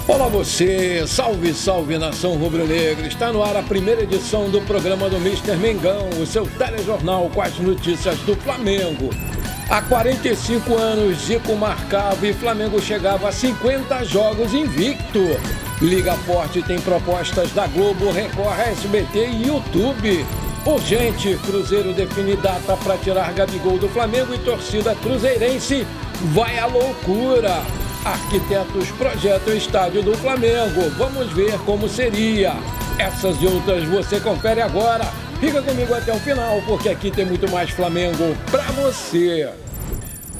Olá você, salve, salve nação rubro-negra, está no ar a primeira edição do programa do Mister Mengão, o seu telejornal com as notícias do Flamengo. Há 45 anos, Zico marcava e Flamengo chegava a 50 jogos invicto. Liga Forte tem propostas da Globo, Record, SBT e YouTube. Urgente, Cruzeiro define data para tirar Gabigol do Flamengo e torcida cruzeirense vai à loucura. Arquitetos projetam o estádio do Flamengo. Vamos ver como seria. Essas e outras você confere agora. Fica comigo até o final, porque aqui tem muito mais Flamengo pra você.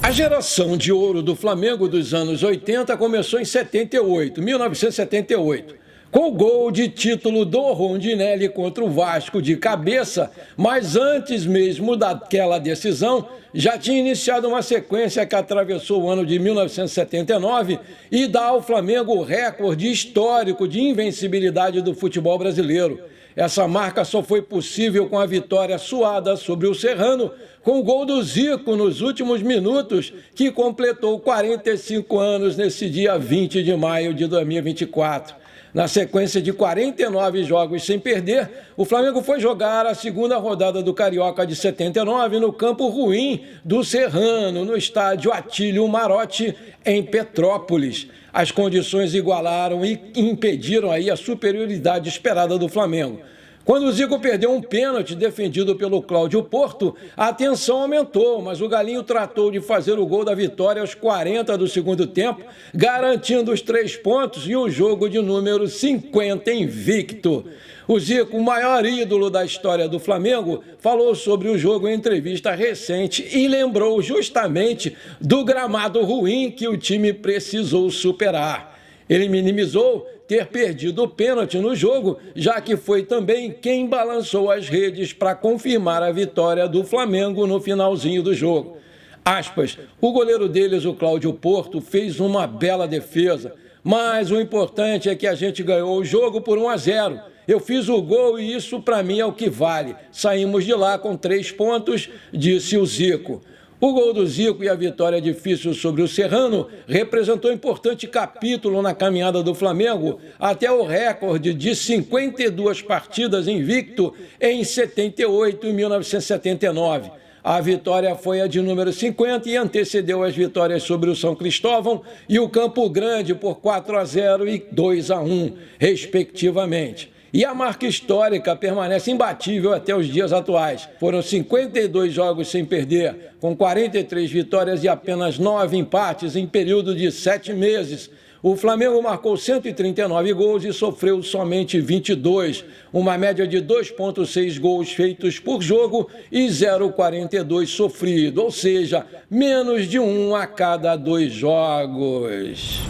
A geração de ouro do Flamengo dos anos 80 começou em 1978. Com o gol de título do Rondinelli contra o Vasco de cabeça, mas antes mesmo daquela decisão, já tinha iniciado uma sequência que atravessou o ano de 1979 e dá ao Flamengo o recorde histórico de invencibilidade do futebol brasileiro. Essa marca só foi possível com a vitória suada sobre o Serrano, com o gol do Zico nos últimos minutos, que completou 45 anos nesse dia 20 de maio de 2024. Na sequência de 49 jogos sem perder, o Flamengo foi jogar a segunda rodada do Carioca de 79 no Campo Ruim do Serrano, no estádio Atílio Marotti, em Petrópolis. As condições igualaram e impediram aí a superioridade esperada do Flamengo. Quando o Zico perdeu um pênalti defendido pelo Cláudio Porto, a tensão aumentou, mas o Galinho tratou de fazer o gol da vitória aos 40 do segundo tempo, garantindo os 3 pontos e o jogo de número 50 invicto. O Zico, o maior ídolo da história do Flamengo, falou sobre o jogo em entrevista recente e lembrou justamente do gramado ruim que o time precisou superar. Ele minimizou ter perdido o pênalti no jogo, já que foi também quem balançou as redes para confirmar a vitória do Flamengo no finalzinho do jogo. Aspas, o goleiro deles, o Cláudio Porto, fez uma bela defesa, mas o importante é que a gente ganhou o jogo por 1-0. Eu fiz o gol e isso para mim é o que vale. Saímos de lá com 3 pontos, disse o Zico. O gol do Zico e a vitória difícil sobre o Serrano representou um importante capítulo na caminhada do Flamengo até o recorde de 52 partidas invicto em 78 e 1979. A vitória foi a de número 50 e antecedeu as vitórias sobre o São Cristóvão e o Campo Grande por 4-0 e 2-1, respectivamente. E a marca histórica permanece imbatível até os dias atuais. Foram 52 jogos sem perder, com 43 vitórias e apenas 9 empates em período de 7 meses. O Flamengo marcou 139 gols e sofreu somente 22, uma média de 2,6 gols feitos por jogo e 0,42 sofrido, ou seja, menos de 1 a cada 2 jogos.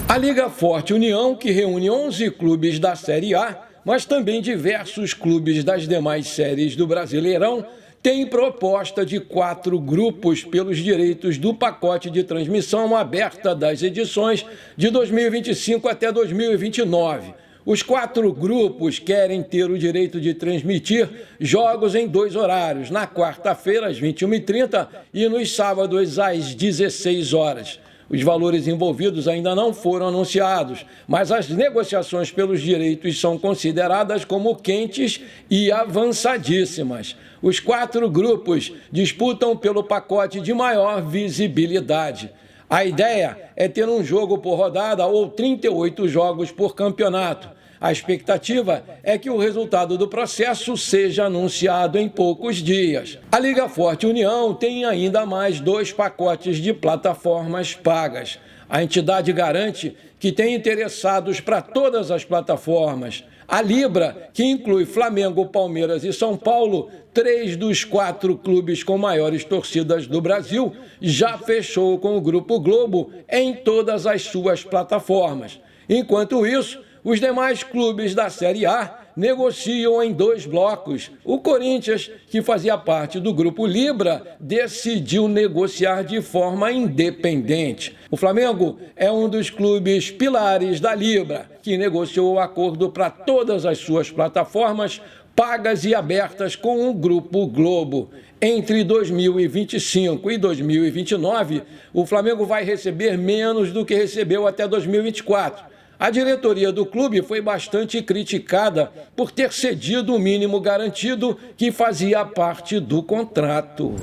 A Liga Forte União, que reúne 11 clubes da Série A, mas também diversos clubes das demais séries do Brasileirão, tem proposta de 4 grupos pelos direitos do pacote de transmissão aberta das edições de 2025 até 2029. Os 4 grupos querem ter o direito de transmitir jogos em 2 horários, na quarta-feira às 21h30 e nos sábados às 16 horas. Os valores envolvidos ainda não foram anunciados, mas as negociações pelos direitos são consideradas como quentes e avançadíssimas. Os 4 grupos disputam pelo pacote de maior visibilidade. A ideia é ter um jogo por rodada ou 38 jogos por campeonato. A expectativa é que o resultado do processo seja anunciado em poucos dias. A Liga Forte União tem ainda mais 2 pacotes de plataformas pagas. A entidade garante que tem interessados para todas as plataformas. A Libra, que inclui Flamengo, Palmeiras e São Paulo, 3 dos 4 clubes com maiores torcidas do Brasil, já fechou com o Grupo Globo em todas as suas plataformas. Enquanto isso, os demais clubes da Série A negociam em 2 blocos. O Corinthians, que fazia parte do Grupo Libra, decidiu negociar de forma independente. O Flamengo é um dos clubes pilares da Libra, que negociou o acordo para todas as suas plataformas pagas e abertas com o Grupo Globo. Entre 2025 e 2029, o Flamengo vai receber menos do que recebeu até 2024. A diretoria do clube foi bastante criticada por ter cedido o mínimo garantido que fazia parte do contrato.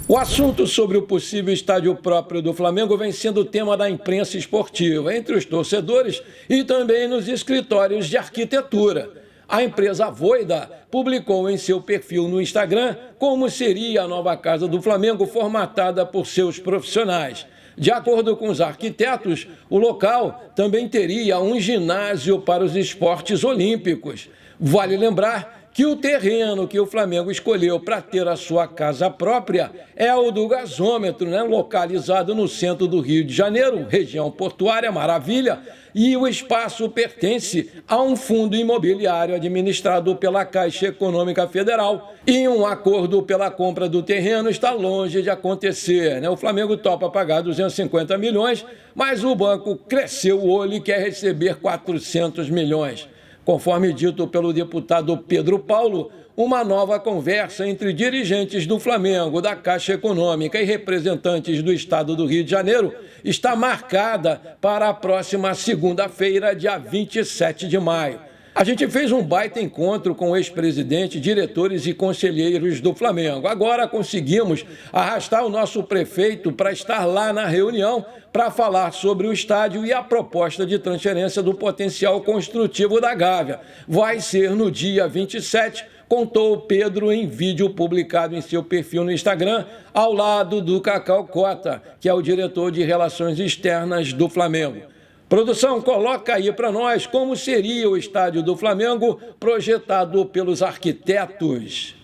O assunto sobre o possível estádio próprio do Flamengo vem sendo tema da imprensa esportiva, entre os torcedores e também nos escritórios de arquitetura. A empresa Voida publicou em seu perfil no Instagram como seria a nova casa do Flamengo formatada por seus profissionais. De acordo com os arquitetos, o local também teria um ginásio para os esportes olímpicos. Vale lembrar que o terreno que o Flamengo escolheu para ter a sua casa própria é o do gasômetro, localizado no centro do Rio de Janeiro, região portuária, maravilha, e o espaço pertence a um fundo imobiliário administrado pela Caixa Econômica Federal. E um acordo pela compra do terreno está longe de acontecer. O Flamengo topa pagar 250 milhões, mas o banco cresceu o olho e quer receber 400 milhões. Conforme dito pelo deputado Pedro Paulo, uma nova conversa entre dirigentes do Flamengo, da Caixa Econômica e representantes do Estado do Rio de Janeiro está marcada para a próxima segunda-feira, dia 27 de maio. A gente fez um baita encontro com o ex-presidente, diretores e conselheiros do Flamengo. Agora conseguimos arrastar o nosso prefeito para estar lá na reunião para falar sobre o estádio e a proposta de transferência do potencial construtivo da Gávea. Vai ser no dia 27, contou Pedro em vídeo publicado em seu perfil no Instagram, ao lado do Cacau Cota, que é o diretor de Relações Externas do Flamengo. Produção, coloca aí para nós como seria o estádio do Flamengo projetado pelos arquitetos.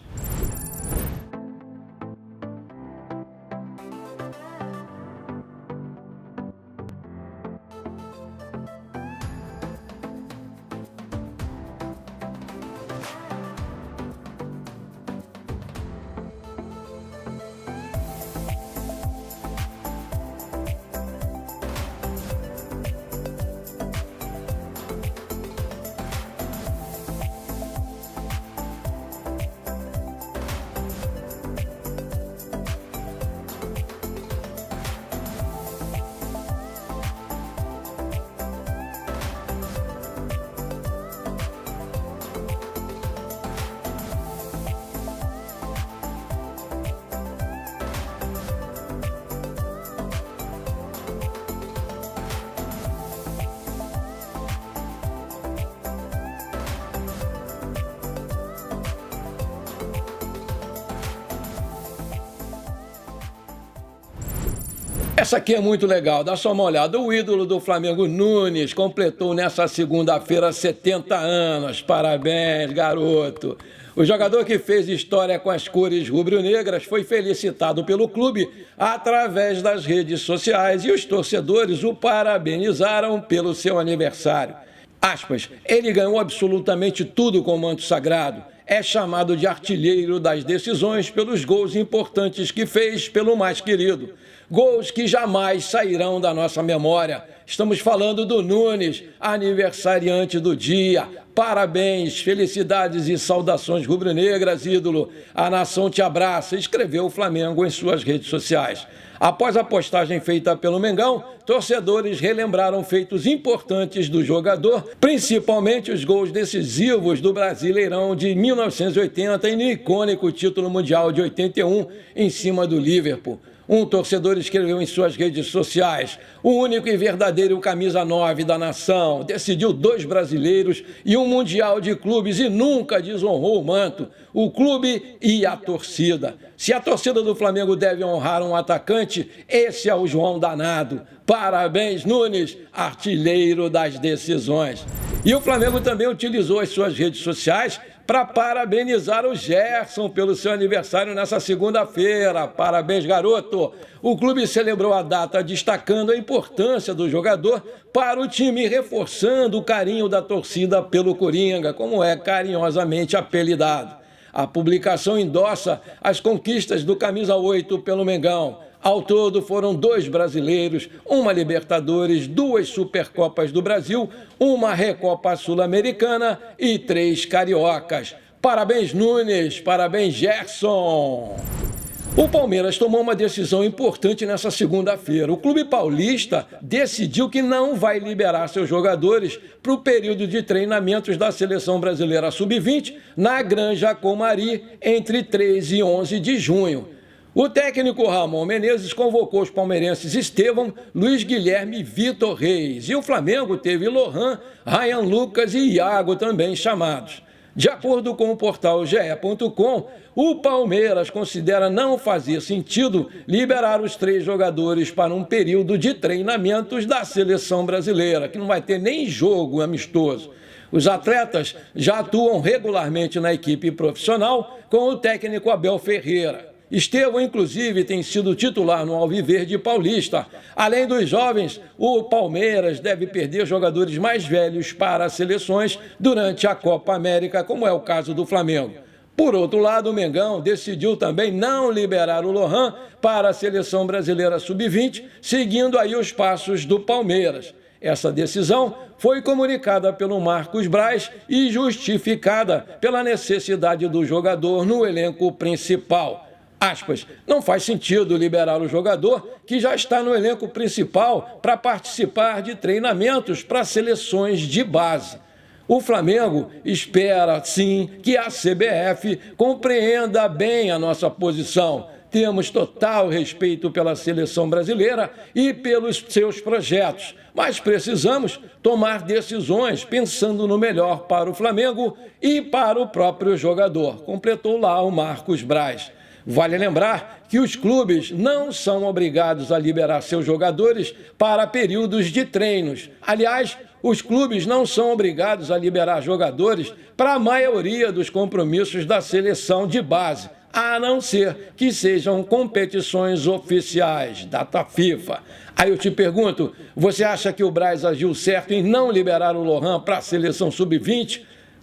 Essa aqui é muito legal, dá só uma olhada. O ídolo do Flamengo, Nunes, completou nessa segunda-feira 70 anos. Parabéns, garoto. O jogador que fez história com as cores rubro-negras foi felicitado pelo clube através das redes sociais e os torcedores o parabenizaram pelo seu aniversário. Aspas, ele ganhou absolutamente tudo com o manto sagrado. É chamado de artilheiro das decisões pelos gols importantes que fez pelo mais querido. Gols que jamais sairão da nossa memória. Estamos falando do Nunes, aniversariante do dia. Parabéns, felicidades e saudações rubro-negras, ídolo. A nação te abraça, escreveu o Flamengo em suas redes sociais. Após a postagem feita pelo Mengão, torcedores relembraram feitos importantes do jogador, principalmente os gols decisivos do Brasileirão de 1980 e no icônico título mundial de 81 em cima do Liverpool. Um torcedor escreveu em suas redes sociais: o único e verdadeiro camisa 9 da nação, decidiu 2 brasileiros e um mundial de clubes e nunca desonrou o manto, o clube e a torcida. Se a torcida do Flamengo deve honrar um atacante, esse é o João Danado. Parabéns, Nunes, artilheiro das decisões. E o Flamengo também utilizou as suas redes sociais para parabenizar o Gerson pelo seu aniversário nessa segunda-feira. Parabéns, garoto! O clube celebrou a data destacando a importância do jogador para o time, reforçando o carinho da torcida pelo Coringa, como é carinhosamente apelidado. A publicação endossa as conquistas do camisa 8 pelo Mengão. Ao todo foram 2 brasileiros, uma Libertadores, 2 Supercopas do Brasil, uma Recopa Sul-Americana e 3 Cariocas. Parabéns, Nunes, parabéns, Gerson! O Palmeiras tomou uma decisão importante nessa segunda-feira. O clube paulista decidiu que não vai liberar seus jogadores para o período de treinamentos da Seleção Brasileira Sub-20 na Granja Comari entre 3 e 11 de junho. O técnico Ramon Menezes convocou os palmeirenses Estevão, Luiz Guilherme e Vitor Reis. E o Flamengo teve Lohan, Ryan Lucas e Iago também chamados. De acordo com o portal ge.com, o Palmeiras considera não fazer sentido liberar os 3 jogadores para um período de treinamentos da seleção brasileira, que não vai ter nem jogo amistoso. Os atletas já atuam regularmente na equipe profissional com o técnico Abel Ferreira. Estevão, inclusive, tem sido titular no Alviverde Paulista. Além dos jovens, o Palmeiras deve perder jogadores mais velhos para as seleções durante a Copa América, como é o caso do Flamengo. Por outro lado, o Mengão decidiu também não liberar o Lohan para a Seleção Brasileira Sub-20, seguindo aí os passos do Palmeiras. Essa decisão foi comunicada pelo Marcos Braz e justificada pela necessidade do jogador no elenco principal. Aspas, não faz sentido liberar o jogador que já está no elenco principal para participar de treinamentos para seleções de base. O Flamengo espera, sim, que a CBF compreenda bem a nossa posição. Temos total respeito pela seleção brasileira e pelos seus projetos, mas precisamos tomar decisões pensando no melhor para o Flamengo e para o próprio jogador, completou lá o Marcos Braz. Vale lembrar que os clubes não são obrigados a liberar seus jogadores para períodos de treinos. Aliás, os clubes não são obrigados a liberar jogadores para a maioria dos compromissos da seleção de base, a não ser que sejam competições oficiais, data FIFA. Aí eu te pergunto, você acha que o Braz agiu certo em não liberar o Lohan para a seleção sub-20?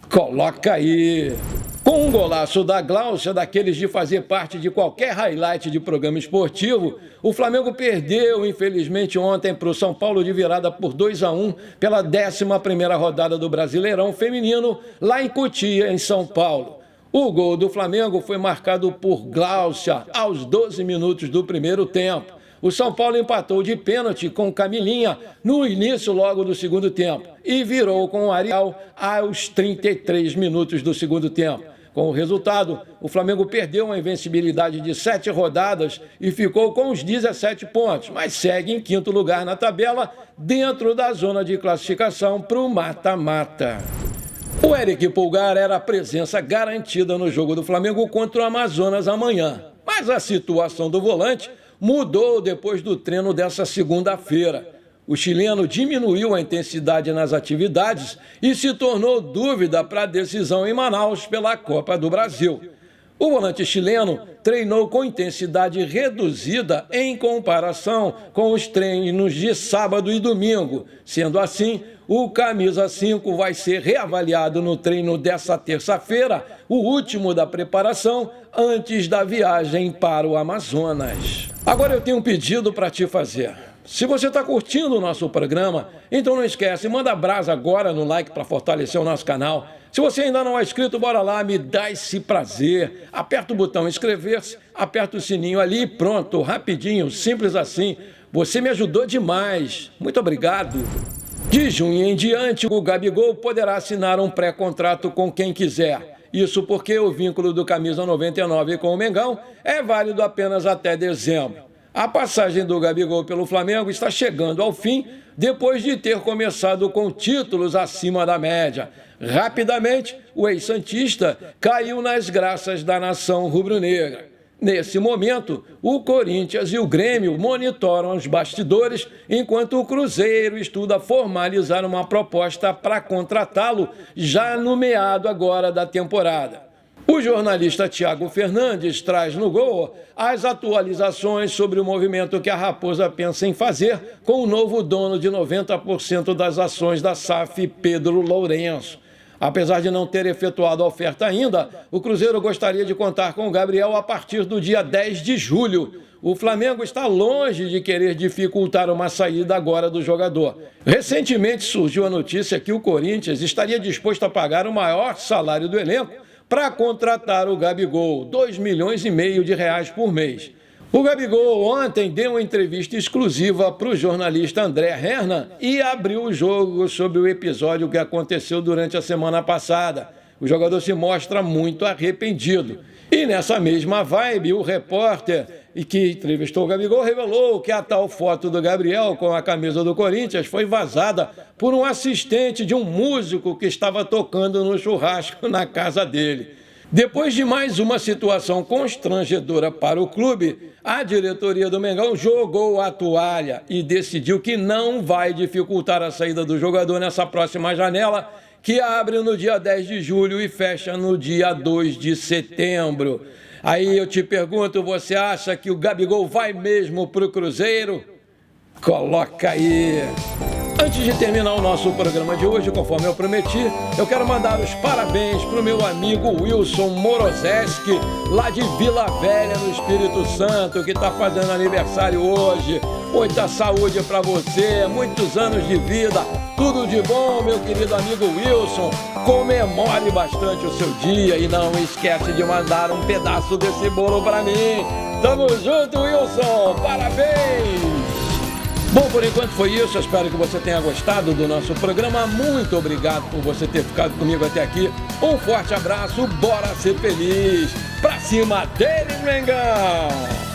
Coloca aí! Com um golaço da Gláucia, daqueles de fazer parte de qualquer highlight de programa esportivo, o Flamengo perdeu, infelizmente, ontem para o São Paulo de virada por 2-1 pela 11ª rodada do Brasileirão Feminino, lá em Cotia, em São Paulo. O gol do Flamengo foi marcado por Gláucia aos 12 minutos do primeiro tempo. O São Paulo empatou de pênalti com Camilinha no início logo do segundo tempo e virou com o Ariel aos 33 minutos do segundo tempo. Com o resultado, o Flamengo perdeu uma invencibilidade de 7 rodadas e ficou com os 17 pontos, mas segue em 5º lugar na tabela, dentro da zona de classificação para o mata-mata. O Eric Pulgar era a presença garantida no jogo do Flamengo contra o Amazonas amanhã, mas a situação do volante mudou depois do treino dessa segunda-feira. O chileno diminuiu a intensidade nas atividades e se tornou dúvida para a decisão em Manaus pela Copa do Brasil. O volante chileno treinou com intensidade reduzida em comparação com os treinos de sábado e domingo. Sendo assim, o camisa 5 vai ser reavaliado no treino dessa terça-feira, o último da preparação, antes da viagem para o Amazonas. Agora eu tenho um pedido para te fazer. Se você está curtindo o nosso programa, então não esquece, manda brasa agora no like para fortalecer o nosso canal. Se você ainda não é inscrito, bora lá, me dá esse prazer. Aperta o botão inscrever-se, aperta o sininho ali e pronto, rapidinho, simples assim. Você me ajudou demais. Muito obrigado. De junho em diante, o Gabigol poderá assinar um pré-contrato com quem quiser. Isso porque o vínculo do camisa 99 com o Mengão é válido apenas até dezembro. A passagem do Gabigol pelo Flamengo está chegando ao fim depois de ter começado com títulos acima da média. Rapidamente, o ex-santista caiu nas graças da nação rubro-negra. Nesse momento, o Corinthians e o Grêmio monitoram os bastidores, enquanto o Cruzeiro estuda formalizar uma proposta para contratá-lo já no meado agora da temporada. O jornalista Thiago Fernandes traz no Gol as atualizações sobre o movimento que a Raposa pensa em fazer com o novo dono de 90% das ações da SAF, Pedro Lourenço. Apesar de não ter efetuado a oferta ainda, o Cruzeiro gostaria de contar com o Gabriel a partir do dia 10 de julho. O Flamengo está longe de querer dificultar uma saída agora do jogador. Recentemente surgiu a notícia que o Corinthians estaria disposto a pagar o maior salário do elenco para contratar o Gabigol, 2,5 milhões de reais por mês. O Gabigol ontem deu uma entrevista exclusiva para o jornalista André Hernan e abriu o jogo sobre o episódio que aconteceu durante a semana passada. O jogador se mostra muito arrependido. E nessa mesma vibe, o repórter que entrevistou o Gabigol revelou que a tal foto do Gabriel com a camisa do Corinthians foi vazada por um assistente de um músico que estava tocando no churrasco na casa dele. Depois de mais uma situação constrangedora para o clube, a diretoria do Mengão jogou a toalha e decidiu que não vai dificultar a saída do jogador nessa próxima janela, que abre no dia 10 de julho e fecha no dia 2 de setembro. Aí eu te pergunto, você acha que o Gabigol vai mesmo para o Cruzeiro? Coloca aí! Antes de terminar o nosso programa de hoje, conforme eu prometi, eu quero mandar os parabéns para o meu amigo Wilson Morozeski, lá de Vila Velha, no Espírito Santo, que está fazendo aniversário hoje. Muita saúde para você, muitos anos de vida, tudo de bom, meu querido amigo Wilson. Comemore bastante o seu dia e não esquece de mandar um pedaço desse bolo para mim. Tamo junto, Wilson! Parabéns! Bom, por enquanto foi isso. Eu espero que você tenha gostado do nosso programa. Muito obrigado por você ter ficado comigo até aqui. Um forte abraço, bora ser feliz. Pra cima deles, Mengão!